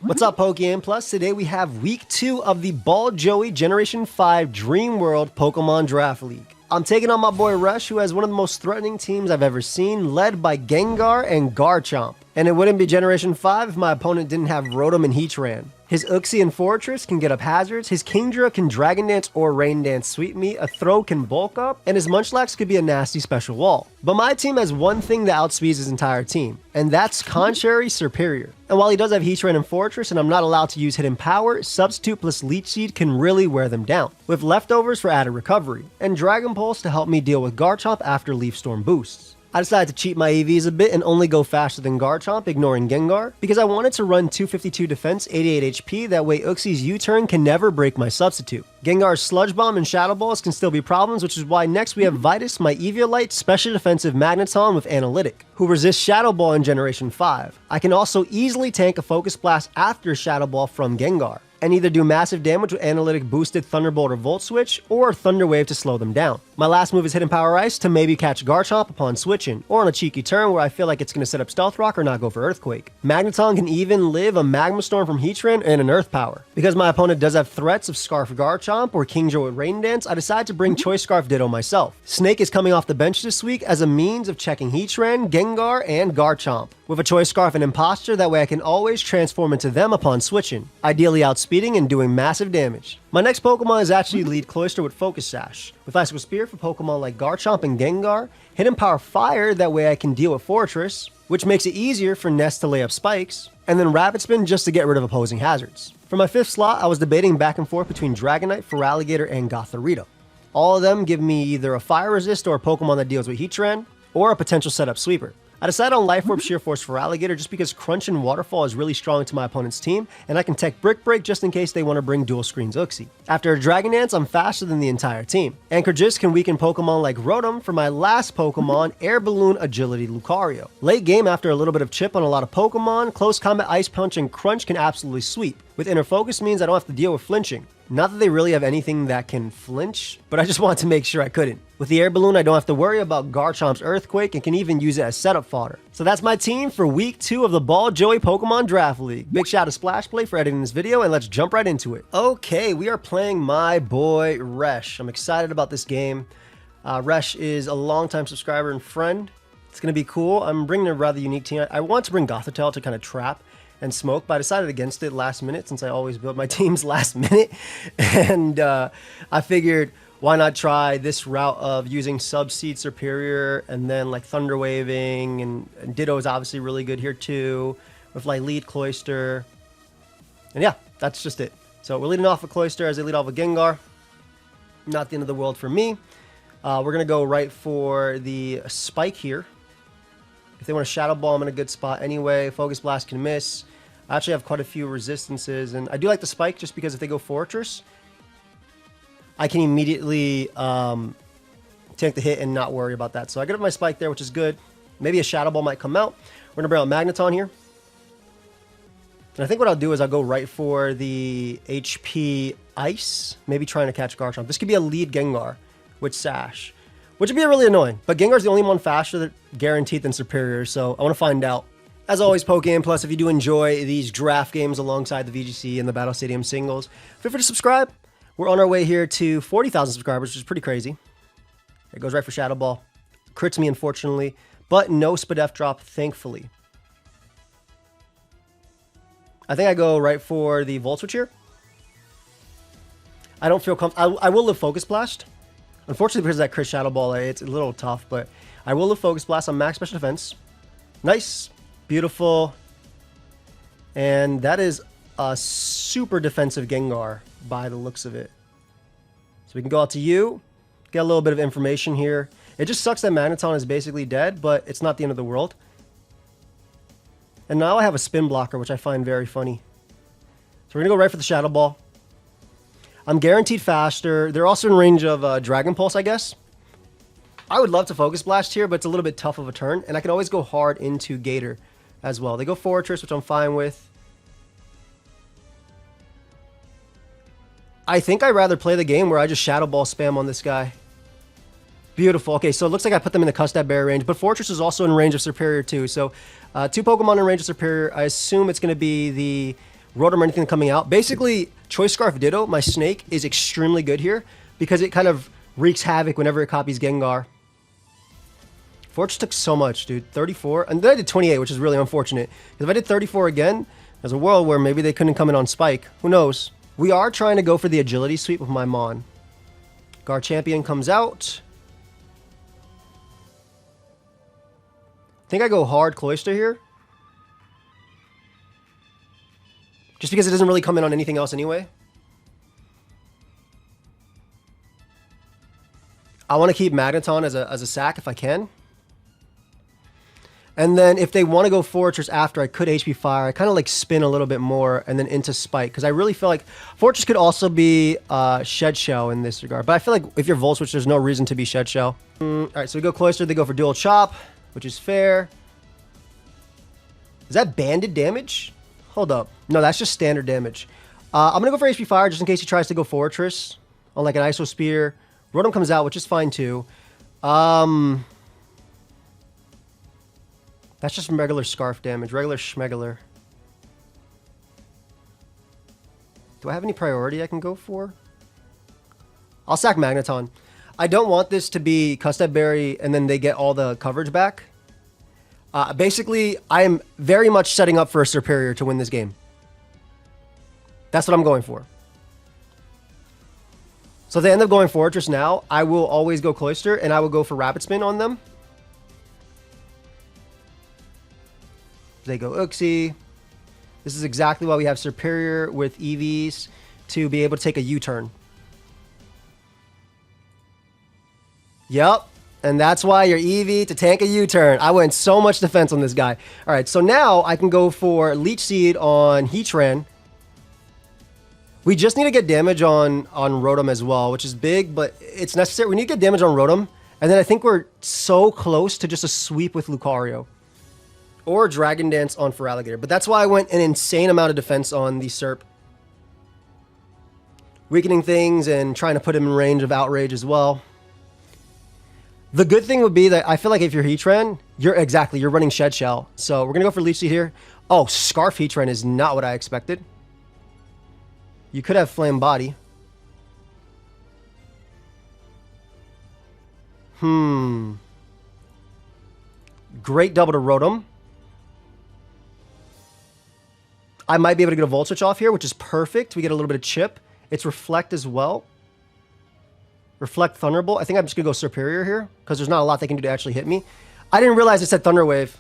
What's up, Pokeaim Plus? Today we have week 2 of the Ball Joey Generation 5 Dream World Pokemon Draft League. I'm taking on my boy Resh, who has one of the most threatening teams I've ever seen, led by Gengar and Garchomp. And it wouldn't be Generation 5 if my opponent didn't have Rotom and Heatran. His Uxie and Fortress can get up hazards, his Kingdra can Dragon Dance or Rain Dance Sweep Me, a Throw can bulk up, and his Munchlax could be a nasty special wall. But my team has one thing that outspeeds his entire team, and that's Contrary Superior. And while he does have Heatran and Fortress and I'm not allowed to use Hidden Power, Substitute plus Leech Seed can really wear them down, with Leftovers for added recovery, and Dragon Pulse to help me deal with Garchomp after Leaf Storm boosts. I decided to cheat my EVs a bit and only go faster than Garchomp, ignoring Gengar, because I wanted to run 252 defense, 88 HP, that way Uxie's U-turn can never break my substitute. Gengar's Sludge Bomb and Shadow Balls can still be problems, which is why next we have Vitus, my Eviolite special defensive Magneton with Analytic, who resists Shadow Ball in Generation 5. I can also easily tank a Focus Blast after Shadow Ball from Gengar, and either do massive damage with Analytic boosted Thunderbolt or Volt Switch, or Thunder Wave to slow them down. My last move is Hidden Power Ice to maybe catch Garchomp upon switching, or on a cheeky turn where I feel like it's going to set up Stealth Rock or not go for Earthquake. Magneton can even live a Magma Storm from Heatran and an Earth Power. Because my opponent does have threats of Scarf Garchomp or Kingdra with Rain Dance, I decide to bring Choice Scarf Ditto myself. Snake is coming off the bench this week as a means of checking Heatran, Gengar, and Garchomp. With a Choice Scarf and Imposter, that way I can always transform into them upon switching, ideally outspeeding and doing massive damage. My next Pokemon is actually Lead Cloyster with Focus Sash, with Icicle Spear for Pokemon like Garchomp and Gengar, Hidden Power Fire, that way I can deal with Fortress, which makes it easier for Nest to lay up spikes, and then Rapid Spin just to get rid of opposing hazards. For my 5th slot, I was debating back and forth between Dragonite, Feraligatr, and Gothorito. All of them give me either a Fire Resist or a Pokemon that deals with Heatran, or a potential setup sweeper. I decided on Life Orb Sheer Force Feraligatr just because Crunch and Waterfall is really strong to my opponent's team, and I can tech Brick Break just in case they want to bring Dual Screens Uxie. After a Dragon Dance, I'm faster than the entire team. Anchor Gist can weaken Pokemon like Rotom for my last Pokemon, Air Balloon Agility Lucario. Late game, after a little bit of chip on a lot of Pokemon, Close Combat Ice Punch and Crunch can absolutely sweep. With Inner Focus means I don't have to deal with flinching. Not that they really have anything that can flinch, but I just wanted to make sure I couldn't. With the Air Balloon, I don't have to worry about Garchomp's Earthquake and can even use it as setup fodder. So that's my team for week 2 of the Ball Joey Pokemon Draft League. Big shout out to Splash Play for editing this video, and let's jump right into it. Okay, we are playing my boy Resh. I'm excited about this game. Resh is a longtime subscriber and friend. It's going to be cool. I'm bringing a rather unique team. I want to bring Gothitelle to kind of trap and smoke, but I decided against it last minute since I always build my teams last minute. And I figured, why not try this route of using Subseed Superior and then like Thunder Waving, and Ditto is obviously really good here too, with like Lead Cloyster. And yeah, that's just it. So we're leading off with Cloyster as they lead off with Gengar. Not the end of the world for me. We're going to go right for the Spike here. If they want to Shadow Ball, I'm in a good spot anyway. Focus Blast can miss. I actually have quite a few resistances, and I do like the Spike just because if they go Fortress, I can immediately take the hit and not worry about that. So I get up my Spike there, which is good. Maybe a Shadow Ball might come out. We're going to bring out Magneton here. And I think what I'll do is I'll go right for the HP Ice, maybe trying to catch Garchomp. This could be a lead Gengar with Sash, which would be really annoying. But Gengar's the only one faster guaranteed than Superior, so I want to find out. As always, Pokeaim Plus, if you do enjoy these draft games alongside the VGC and the Battle Stadium singles, feel free to subscribe. We're on our way here to 40,000 subscribers, which is pretty crazy. It goes right for Shadow Ball. Crits me, unfortunately, but no Spadef drop, thankfully. I think I go right for the Volt Switch here. I don't feel comfortable. I will live Focus Blast. Unfortunately, because of that crit Shadow Ball, it's a little tough, but I will live Focus Blast on max special defense. Nice. Beautiful. And that is a super defensive Gengar by the looks of it. So we can go out to you, get a little bit of information here. It just sucks that Magneton is basically dead, but it's not the end of the world. And now I have a spin blocker, which I find very funny. So we're going to go right for the Shadow Ball. I'm guaranteed faster. They're also in range of Dragon Pulse, I guess. I would love to Focus Blast here, but it's a little bit tough of a turn. And I can always go hard into Gator as well. They go Fortress, which I'm fine with. I think I'd rather play the game where I just Shadow Ball spam on this guy. Beautiful. Okay, so it looks like I put them in the Custap Bear range, but Fortress is also in range of Superior too. So 2 Pokemon in range of Superior. I assume it's going to be the Rotom or anything coming out. Basically, Choice Scarf Ditto, my snake, is extremely good here because it kind of wreaks havoc whenever it copies Gengar. Fortress took so much, dude. 34. And then I did 28, which is really unfortunate. Because if I did 34 again, there's a world where maybe they couldn't come in on Spike. Who knows? We are trying to go for the agility sweep with my Mon. Garchampion comes out. I think I go hard Cloyster here. Just because it doesn't really come in on anything else anyway. I want to keep Magneton as a sack if I can. And then if they want to go Fortress after, I could HP Fire. I kind of like spin a little bit more and then into Spike. Because I really feel like Fortress could also be Shed Shell in this regard. But I feel like if you're Volt Switch, there's no reason to be Shed Shell. Alright, so we go Cloyster. They go for Dual Chop, which is fair. Is that banded damage? Hold up. No, that's just standard damage. I'm going to go for HP Fire just in case he tries to go Fortress. On like an Iso Spear. Rotom comes out, which is fine too. That's just regular Scarf damage. Regular Schmegular. Do I have any priority I can go for? I'll sack Magneton. I don't want this to be Custard Berry and then they get all the coverage back. Basically, I am very much setting up for a Superior to win this game. That's what I'm going for. So if they end up going Fortress now, I will always go Cloyster and I will go for Rapid Spin on them. They go Uxie. This is exactly why we have Superior with EVs to be able to take a U-turn. Yep. And that's why you're EV to tank a U-turn. I went so much defense on this guy. All right, so now I can go for Leech Seed on Heatran. We just need to get damage on Rotom as well, which is big, but it's necessary. We need to get damage on Rotom. And then I think we're so close to just a sweep with Lucario. Or Dragon Dance on Feraligatr. But that's why I went an insane amount of defense on the Serp. Weakening things and trying to put him in range of Outrage as well. The good thing would be that I feel like if you're Heatran, you're running Shed Shell. So we're going to go for Leech Seed here. Oh, Scarf Heatran is not what I expected. You could have Flame Body. Great double to Rotom. I might be able to get a Volt Switch off here, which is perfect. We get a little bit of chip. It's Reflect as well. Reflect Thunderbolt. I think I'm just going to go Superior here, because there's not a lot they can do to actually hit me. I didn't realize it said Thunder Wave.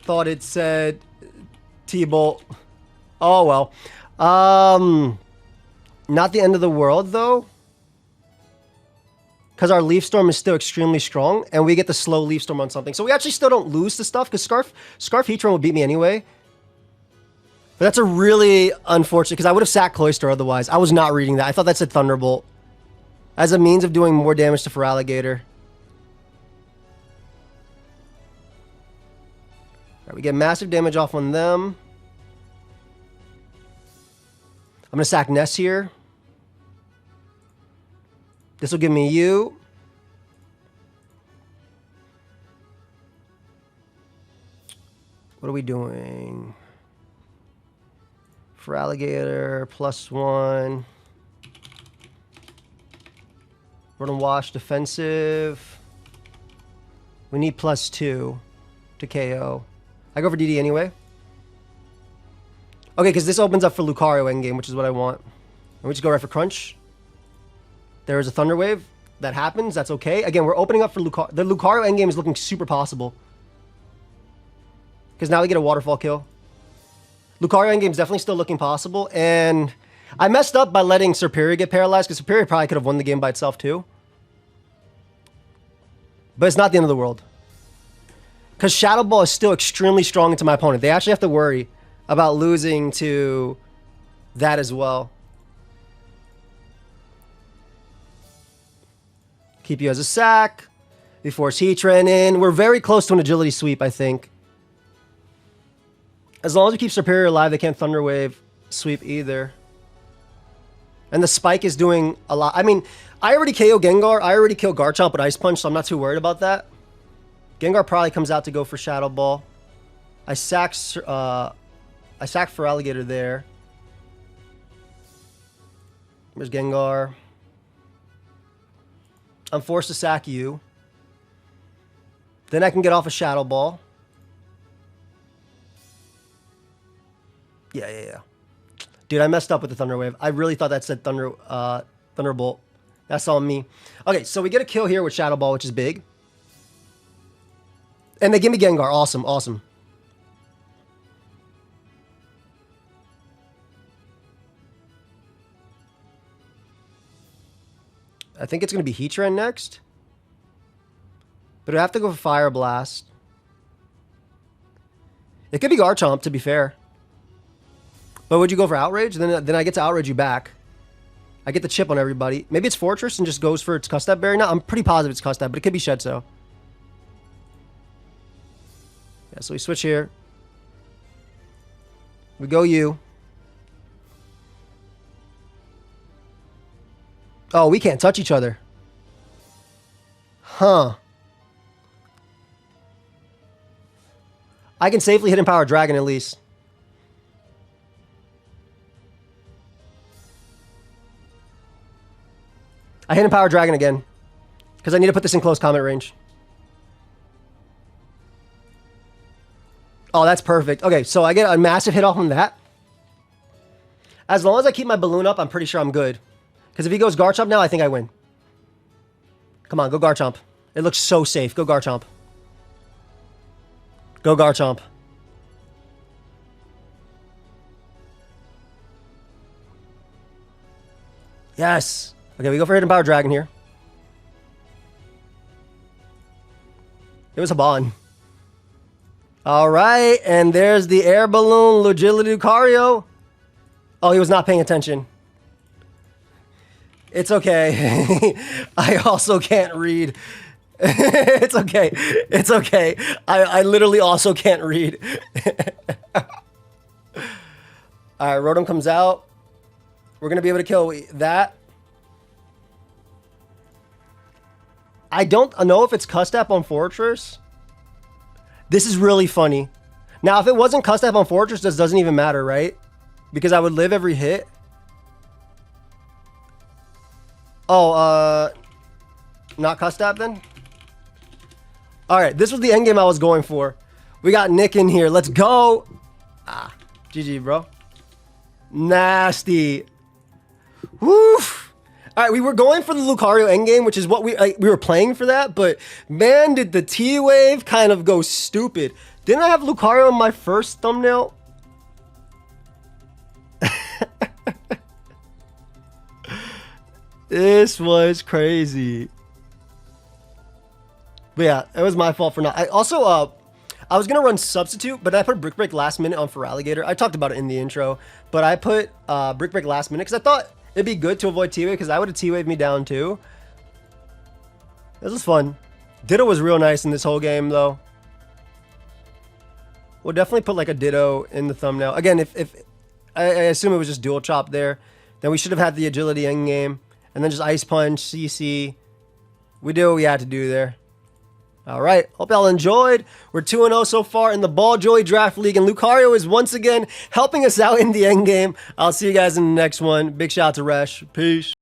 Thought it said T-Bolt. Oh, well. Not the end of the world, though. Because our Leaf Storm is still extremely strong, and we get the slow Leaf Storm on something. So we actually still don't lose the stuff, because Scarf Heatran would beat me anyway. But that's a really unfortunate, because I would have sacked Cloyster otherwise. I was not reading that. I thought that said Thunderbolt. As a means of doing more damage to Feraligatr. Alright, we get massive damage off on them. I'm going to sack Ness here. This will give me you. What are we doing? Feraligatr, +1. Rotom Wash, defensive. We need +2 to KO. I go for DD anyway. Okay, because this opens up for Lucario endgame, which is what I want. And we just go right for Crunch. There is a Thunder Wave. That happens. That's okay. Again, we're opening up for Lucario. The Lucario endgame is looking super possible. Because now we get a Waterfall kill. Lucario endgame is definitely still looking possible. And I messed up by letting Superior get paralyzed, because Superior probably could have won the game by itself too. But it's not the end of the world. Because Shadow Ball is still extremely strong into my opponent. They actually have to worry about losing to that as well. Keep you as a sack. We force Heatran in. We're very close to an agility sweep, I think. As long as we keep Superior alive, they can't Thunder Wave sweep either. And the Spike is doing a lot. I mean, I already KO Gengar. I already killed Garchomp with Ice Punch, so I'm not too worried about that. Gengar probably comes out to go for Shadow Ball. I sack I sacked for Alligator there. Where's Gengar? I'm forced to sack you. Then I can get off a Shadow Ball. Yeah. Dude, I messed up with the Thunder Wave. I really thought that said Thunderbolt. That's on me. Okay, so we get a kill here with Shadow Ball, which is big. And they give me Gengar. Awesome, awesome. I think it's going to be Heatran next. But I have to go for Fire Blast. It could be Garchomp, to be fair. But would you go for Outrage? Then I get to Outrage you back. I get the chip on everybody. Maybe it's Fortress and just goes for its Custap Berry. No, I'm pretty positive it's Custap, but it could be Shetso. Yeah, so we switch here. We go you. Oh, we can't touch each other. Huh. I can safely hit Empower Dragon at least. I hit Empower Dragon again. Because I need to put this in close combat range. Oh, that's perfect. Okay, so I get a massive hit off on that. As long as I keep my balloon up, I'm pretty sure I'm good. Because if he goes Garchomp now, I think I win. Come on, go Garchomp. It looks so safe. Go Garchomp. Go Garchomp. Yes. Okay, we go for Hidden Power Dragon here. It was a bond. All right, and there's the Air Balloon Lugility Lucario. Oh, he was not paying attention. It's okay. I also can't read. It's okay. It's okay. I literally also can't read. All right, Rotom comes out. We're going to be able to kill that. I don't know if it's Custap on Fortress. This is really funny. Now, if it wasn't Custap on Fortress, this doesn't even matter, right? Because I would live every hit. Oh, not Custap then? Alright, this was the endgame I was going for. We got Nick in here. Let's go! Ah, GG, bro. Nasty. Woof! Alright, we were going for the Lucario endgame, which is what we were playing for that, but man, did the T-Wave kind of go stupid. Didn't I have Lucario in my first thumbnail? This was crazy. But yeah, it was my fault for not. I also, I was going to run Substitute, but I put Brick Break last minute on for Alligator. I talked about it in the intro, but I put Brick Break last minute because I thought it'd be good to avoid T-Wave because I would have T-Waved me down too. This was fun. Ditto was real nice in this whole game though. We'll definitely put like a Ditto in the thumbnail. Again, if I assume it was just dual chop there, then we should have had the agility end game. And then just Ice Punch, CC. We did what we had to do there. Alright, hope y'all enjoyed. We're 2-0 so far in the Ball Joey Draft League. And Lucario is once again helping us out in the end game. I'll see you guys in the next one. Big shout out to Resh. Peace.